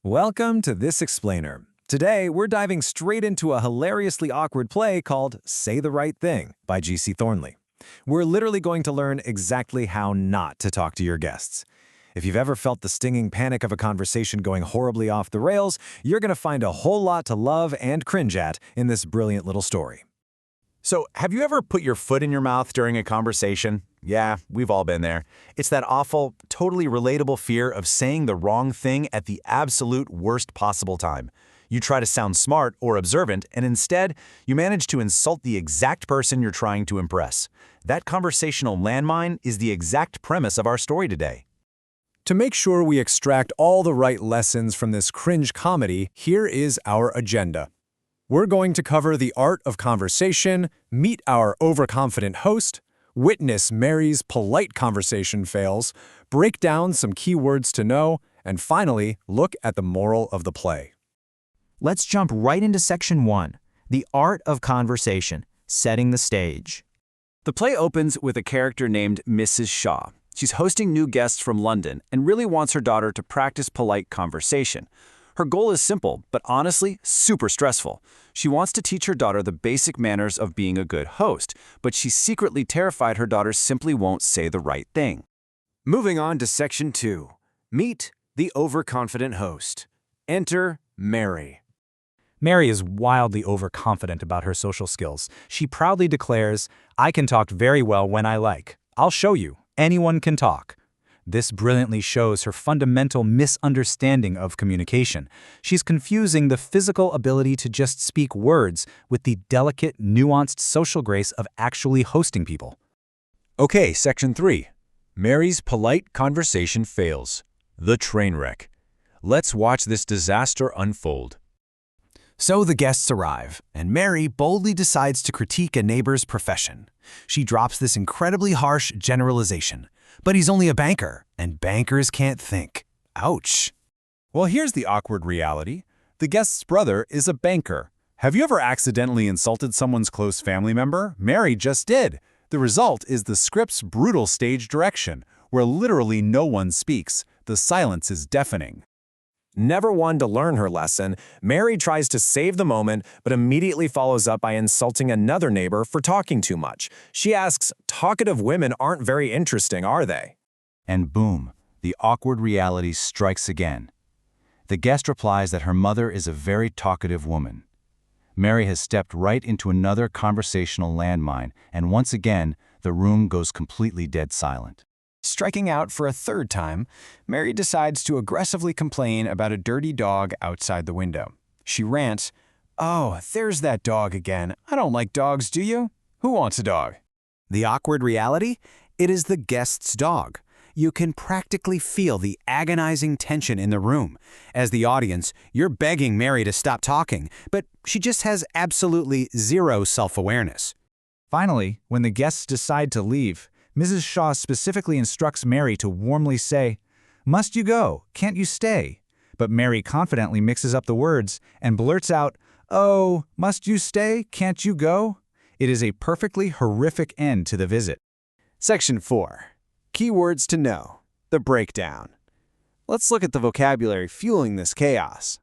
Welcome to This Explainer. Today, we're diving straight into a hilariously awkward play called Say the Right Thing by G.C. Thornley. We're literally going to learn exactly how not to talk to your guests. If you've ever felt the stinging panic of a conversation going horribly off the rails, you're going to find a whole lot to love and cringe at in this brilliant little story. So, have you ever put your foot in your mouth during a conversation? Yeah, we've all been there. It's that awful, totally relatable fear of saying the wrong thing at the absolute worst possible time. You try to sound smart or observant, and instead, you manage to insult the exact person you're trying to impress. That conversational landmine is the exact premise of our story today. To make sure we extract all the right lessons from this cringe comedy, here is our agenda. We're going to cover the art of conversation, meet our overconfident host, witness Mary's polite conversation fails, break down some key words to know, and finally, look at the moral of the play. Let's jump right into Section 1, The Art of Conversation, Setting the Stage. The play opens with a character named Mrs. Shaw. She's hosting new guests from London and really wants her daughter to practice polite conversation. Her goal is simple, but honestly, super stressful. She wants to teach her daughter the basic manners of being a good host, but she's secretly terrified her daughter simply won't say the right thing. Moving on to Section 2. Meet the overconfident host. Enter Mary. Mary is wildly overconfident about her social skills. She proudly declares, "I can talk very well when I like. I'll show you. Anyone can talk." This brilliantly shows her fundamental misunderstanding of communication. She's confusing the physical ability to just speak words with the delicate, nuanced social grace of actually hosting people. Okay, Section 3. Mary's polite conversation fails. The train wreck. Let's watch this disaster unfold. So the guests arrive, and Mary boldly decides to critique a neighbor's profession. She drops this incredibly harsh generalization. But he's only a banker, and bankers can't think. Ouch. Well, here's the awkward reality. The guest's brother is a banker. Have you ever accidentally insulted someone's close family member? Mary just did. The result is the script's brutal stage direction, where literally no one speaks. The silence is deafening. Never one to learn her lesson, Mary tries to save the moment, but immediately follows up by insulting another neighbor for talking too much. She asks, "Talkative women aren't very interesting, are they?" And boom, the awkward reality strikes again. The guest replies that her mother is a very talkative woman. Mary has stepped right into another conversational landmine, and once again, the room goes completely dead silent. Striking out for a third time, Mary decides to aggressively complain about a dirty dog outside the window. She rants, "Oh, there's that dog again. I don't like dogs, do you? Who wants a dog?" The awkward reality? It is the guest's dog. You can practically feel the agonizing tension in the room. As the audience, you're begging Mary to stop talking, but she just has absolutely zero self-awareness. Finally, when the guests decide to leave, Mrs. Shaw specifically instructs Mary to warmly say, "Must you go? Can't you stay?" But Mary confidently mixes up the words and blurts out, "Oh, must you stay? Can't you go?" It is a perfectly horrific end to the visit. Section 4. Keywords to know. The breakdown. Let's look at the vocabulary fueling this chaos.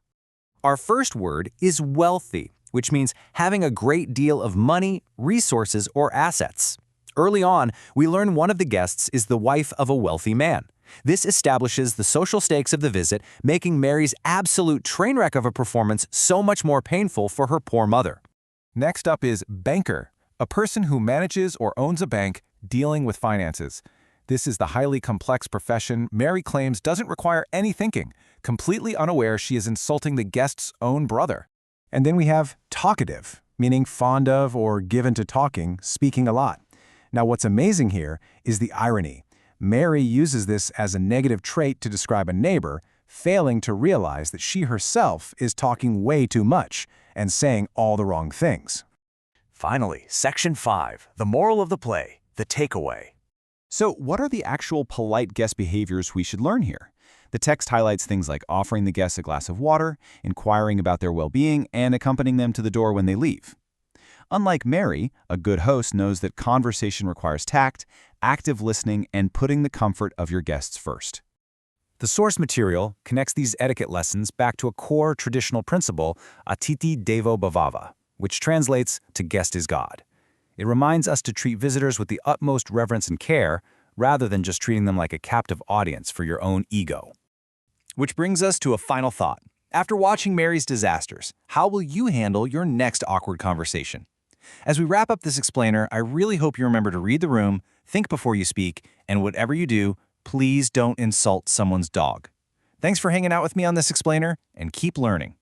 Our first word is wealthy, which means having a great deal of money, resources, or assets. Early on, we learn one of the guests is the wife of a wealthy man. This establishes the social stakes of the visit, making Mary's absolute train wreck of a performance so much more painful for her poor mother. Next up is banker, a person who manages or owns a bank dealing with finances. This is the highly complex profession Mary claims doesn't require any thinking, completely unaware she is insulting the guest's own brother. And then we have talkative, meaning fond of or given to talking, speaking a lot. Now, what's amazing here is the irony. Mary uses this as a negative trait to describe a neighbor, failing to realize that she herself is talking way too much and saying all the wrong things. Finally, Section 5, the moral of the play, the takeaway. So, what are the actual polite guest behaviors we should learn here? The text highlights things like offering the guests a glass of water, inquiring about their well-being, and accompanying them to the door when they leave. Unlike Mary, a good host knows that conversation requires tact, active listening, and putting the comfort of your guests first. The source material connects these etiquette lessons back to a core traditional principle, Atiti Devo Bhavava, which translates to guest is God. It reminds us to treat visitors with the utmost reverence and care, rather than just treating them like a captive audience for your own ego. Which brings us to a final thought. After watching Mary's disasters, how will you handle your next awkward conversation? As we wrap up this explainer, I really hope you remember to read the room, think before you speak, and whatever you do, please don't insult someone's dog. Thanks for hanging out with me on this explainer, and keep learning.